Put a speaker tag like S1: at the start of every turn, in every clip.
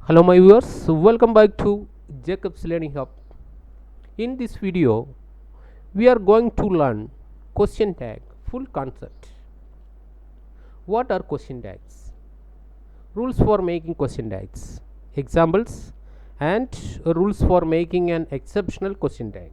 S1: Hello my viewers, welcome back to Jacob's Learning Hub. In this video, we are going to learn question tag full concept. What are question tags? Rules for making question tags, examples, and rules for making an exceptional question tag.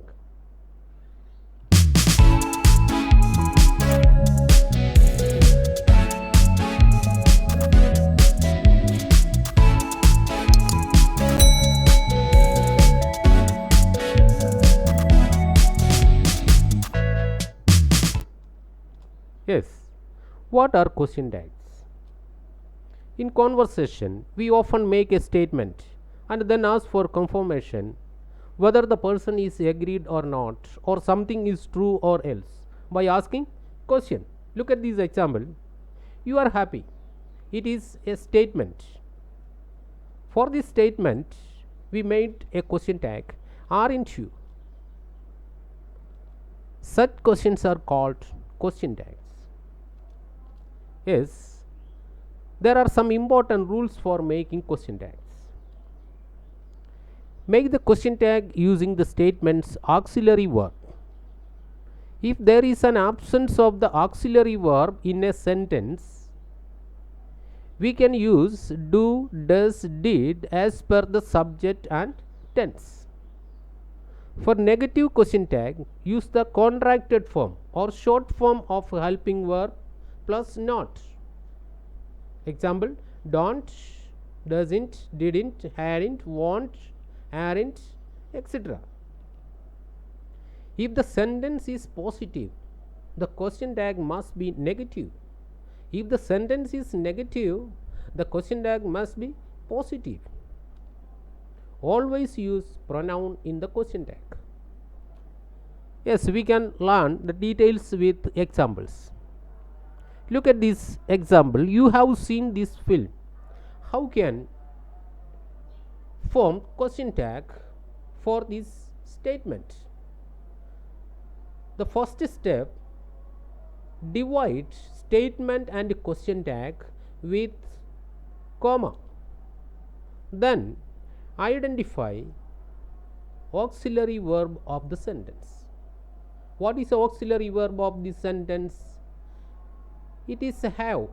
S1: Yes, what are question tags? In conversation, we often make a statement and then ask for confirmation whether the person is agreed or not, or something is true or else by asking question. Look at this example. You are happy. It is a statement. For this statement, we made a question tag. Aren't you? Such questions are called question tags. Yes, there are some important rules for making question tags. Make the question tag using the statement's auxiliary verb. If there is an absence of the auxiliary verb in a sentence, we can use do, does, did as per the subject and tense. For negative question tag, use the contracted form or short form of helping verb plus not. Example: don't, doesn't, didn't, hadn't, won't, aren't, etc. If the sentence is positive, the question tag must be negative. If the sentence is negative, the question tag must be positive. Always use pronoun in the question tag. Yes, we can learn the details with examples. Look at this example. You have seen this film. How can form question tag for this statement? The first step, divide statement and question tag with comma. Then identify auxiliary verb of the sentence. What is the auxiliary verb of this sentence? It is have.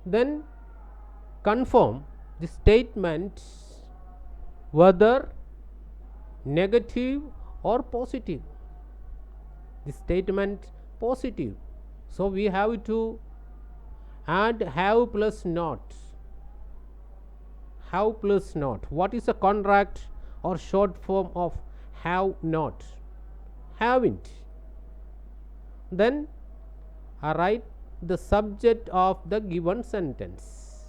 S1: Then confirm the statement whether negative or positive. The statement positive, so we have to add have plus not. Have plus not. What is a contract or short form of have not? Haven't. Then write the subject of the given sentence.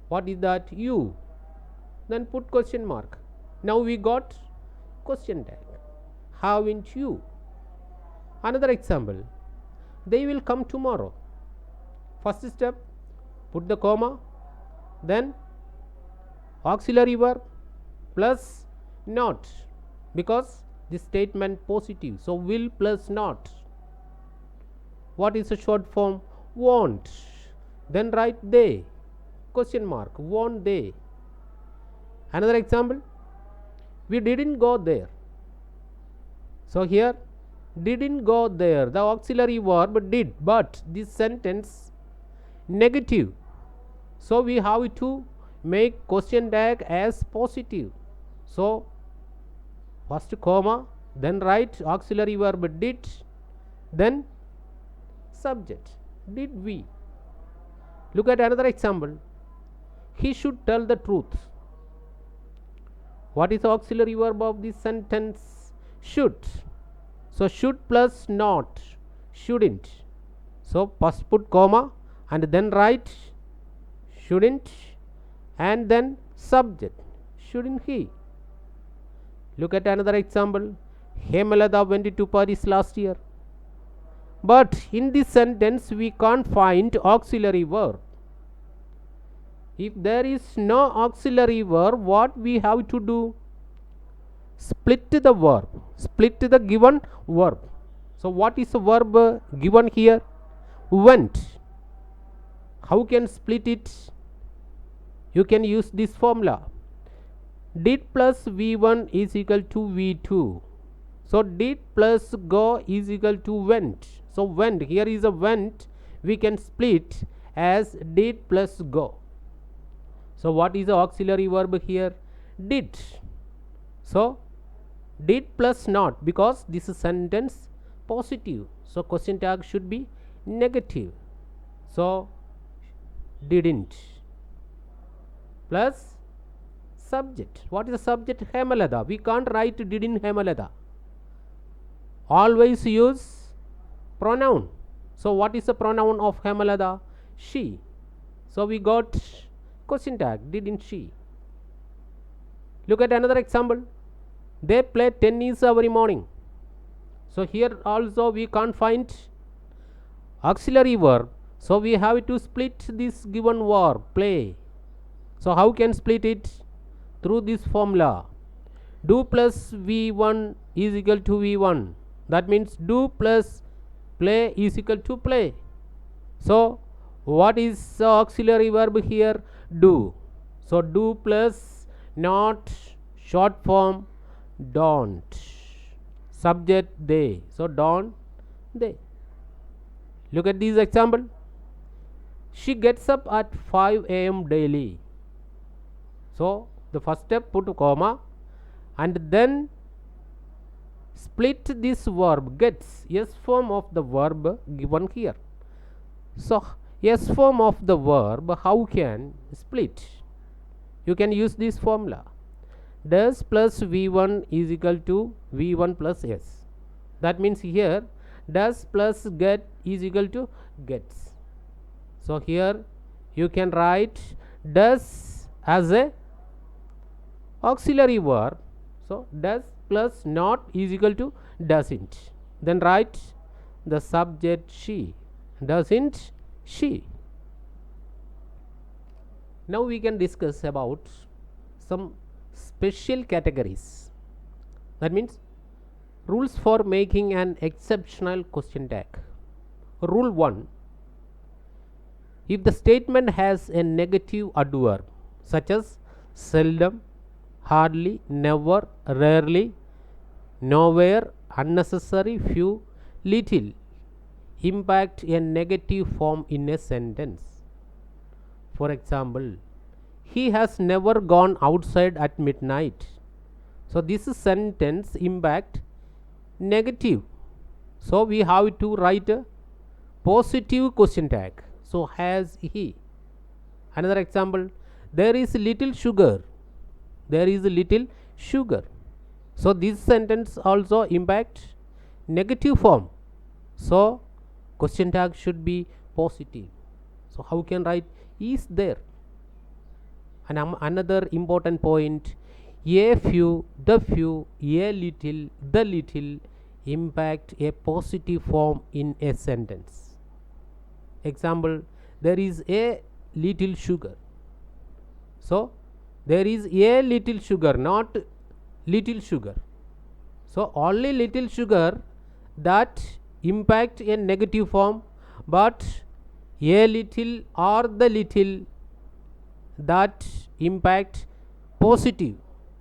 S1: What is that? You. Then put question mark. Now we got question tag. Haven't you? Another example. They will come tomorrow. First step, put the comma, then auxiliary verb plus not, because this statement positive, so will plus not. What is a short form? Won't. Then write they, question mark, won't they. Another example, we didn't go there. So here didn't go there, the auxiliary verb did, but this sentence negative, so we have to make question tag as positive. So first comma, then write auxiliary verb did, then subject, did we. Look at another example. He should tell the truth. What is the auxiliary verb of this sentence? Should. So should plus not, shouldn't. So first put comma and then write shouldn't and then subject, shouldn't he. Look at another example. Hemalata went to Paris last year. But in this sentence we can't find auxiliary verb. If there is no auxiliary verb, what we have to do? Split the verb, split the given verb. So what is the verb given here? Went. How can split it? you can use this formula. Did plus V1 is equal to V2. So did plus go is equal to went. So went, here is a went, we can split as did plus go. So what is the auxiliary verb here? Did. So did plus not, because this is sentence positive, so question tag should be negative. So didn't plus subject. What is the subject? Hemalata. We can't write didn't Hemalata. Always use pronoun. So what is the pronoun of Hemalata? She. So we got question tag, didn't she. Look at another example. They play tennis every morning. So here also we can't find auxiliary verb, so we have to split this given verb play. So how can split it? Through this formula. Do plus V1 is equal to V1. That means do plus play is equal to play. So what is the auxiliary verb here? Do. So do plus not, short form don't, subject they. So don't they. Look at this example. She gets up at 5 a.m. daily. So the first step, put a comma and then split this verb gets, S form of the verb given here. So S form of the verb, how can split? You can use this formula. Does plus V1 is equal to V1 plus S. That means here does plus get is equal to gets. So here you can write does as a auxiliary verb. So does plus not is equal to doesn't. Then write the subject she. Doesn't she. Now we can discuss about some special categories. That means rules for making an exceptional question tag. Rule 1. If the statement has a negative adverb such as seldom, hardly, never, rarely, nowhere, unnecessary, few, little, impact a negative form in a sentence. For example, he has never gone outside at midnight. So this sentence impact negative. So we have to write a positive question tag. So has he. Another example, there is little sugar. There is little sugar. So this sentence also impact negative form. So question tag should be positive. So how can write is there. And another important point, a few, the few, a little, the little impact a positive form in a sentence. Example, there is a little sugar. So there is a little sugar, not little sugar. So only little sugar that impact a negative form, but a little or the little that impact positive.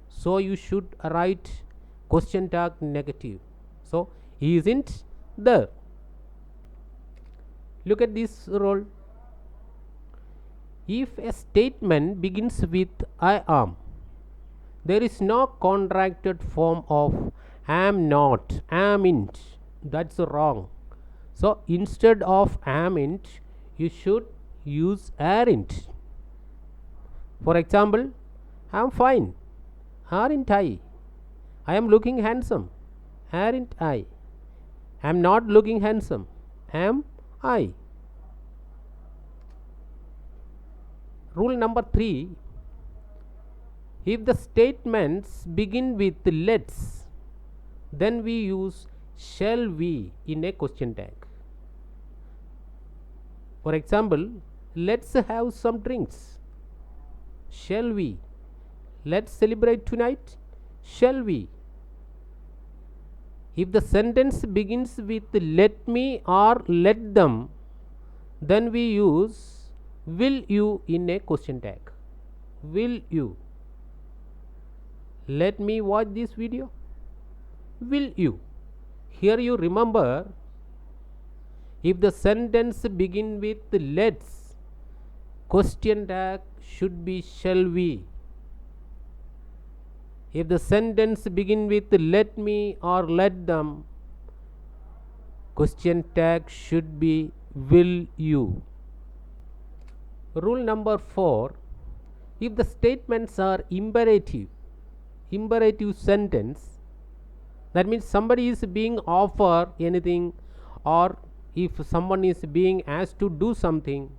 S1: So you should write question tag negative. So he isn't there. Look at this rule. If a statement begins with I am, there is no contracted form of am not, amn't. That's wrong. So instead of amn't, you should use aren't. For example, I am fine. Aren't I? I am looking handsome. Aren't I? I am not looking handsome. Am I? Rule number 3. If the statements begin with let's, then we use shall we in a question tag. For example, let's have some drinks. Shall we? Let's celebrate tonight. Shall we? If the sentence begins with let me or let them, then we use will you in a question tag. Will you let me watch this video? Will you? Here you remember, if the sentence begin with let's, question tag should be shall we. If the sentence begin with let me or let them, question tag should be will you. Rule number 4, if the statements are imperative sentence, that means somebody is being offered anything, or if someone is being asked to do something,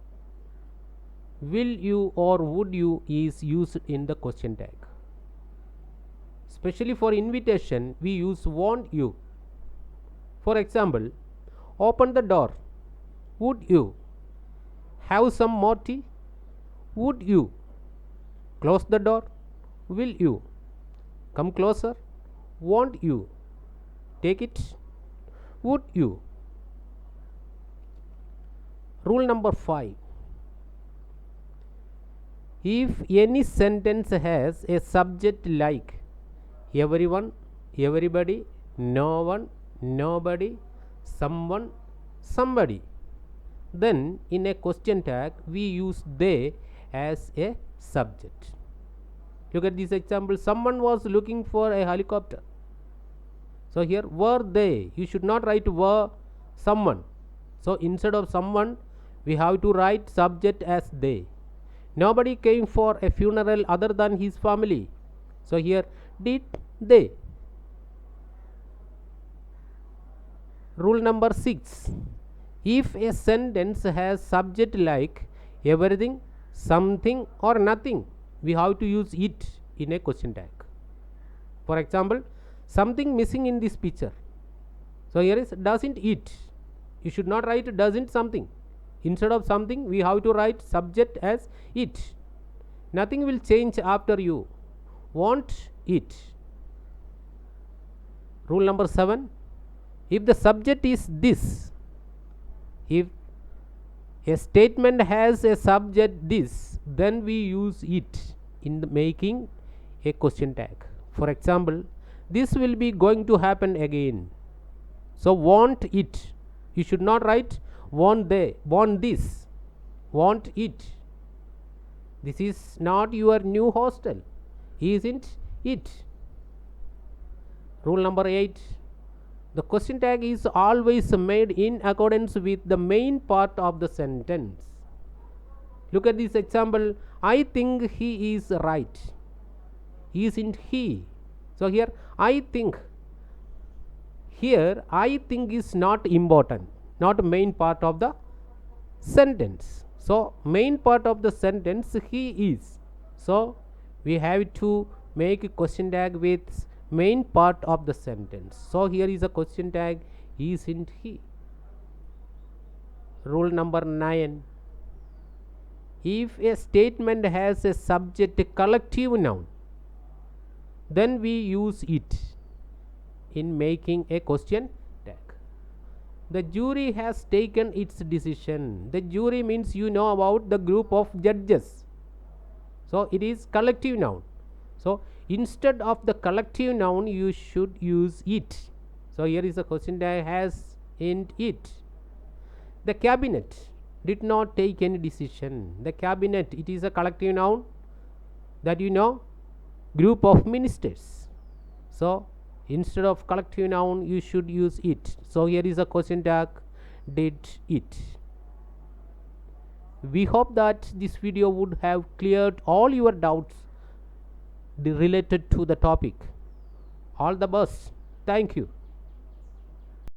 S1: will you or would you is used in the question tag. Especially for invitation, we use want you. For example, open the door. Would you? Have some more tea? Would you? Close the door. Will you? Come closer. Want you? Take it. Would you? Rule number 5, if any sentence has a subject like everyone, everybody, no one, nobody, someone, somebody, then in a question tag we use they as a subject. Look at this example. Someone was looking for a helicopter. So here were they, you should not write were someone. So instead of someone, we have to write subject as they. Nobody came for a funeral other than his family. So here did they. Rule number 6, if a sentence has subject like everything, something or nothing, we have to use it in a question tag. For example, something missing in this picture. So here is doesn't it. You should not write doesn't something. Instead of something, we have to write subject as it. Nothing will change after you. Want it. Rule number 7, if the subject is this, if a statement has a subject this, then we use it in the making a question tag. For example, this will be going to happen again. So want it. You should not write want they, want this, want it. This is not your new hostel, isn't it? Rule number 8, the question tag is always made in accordance with the main part of the sentence. Look at this example. I think he is right. Isn't he? So here I think. Here I think is not important, not main part of the sentence. So main part of the sentence he is. So we have to make a question tag with main part of the sentence. So here is a question tag isn't he. Rule number 9, if a statement has a subject collective noun, then we use it in making a question tag. The jury has taken its decision. The jury means you know about the group of judges. So it is collective noun. So instead of the collective noun, you should use it. So here is a question tag has in it. The cabinet did not take any decision. The cabinet, it is a collective noun, that you know, group of ministers. So instead of collective noun, you should use it. So here is a question tag did it. We hope that this video would have cleared all your doubts related to the topic. All the best. Thank you.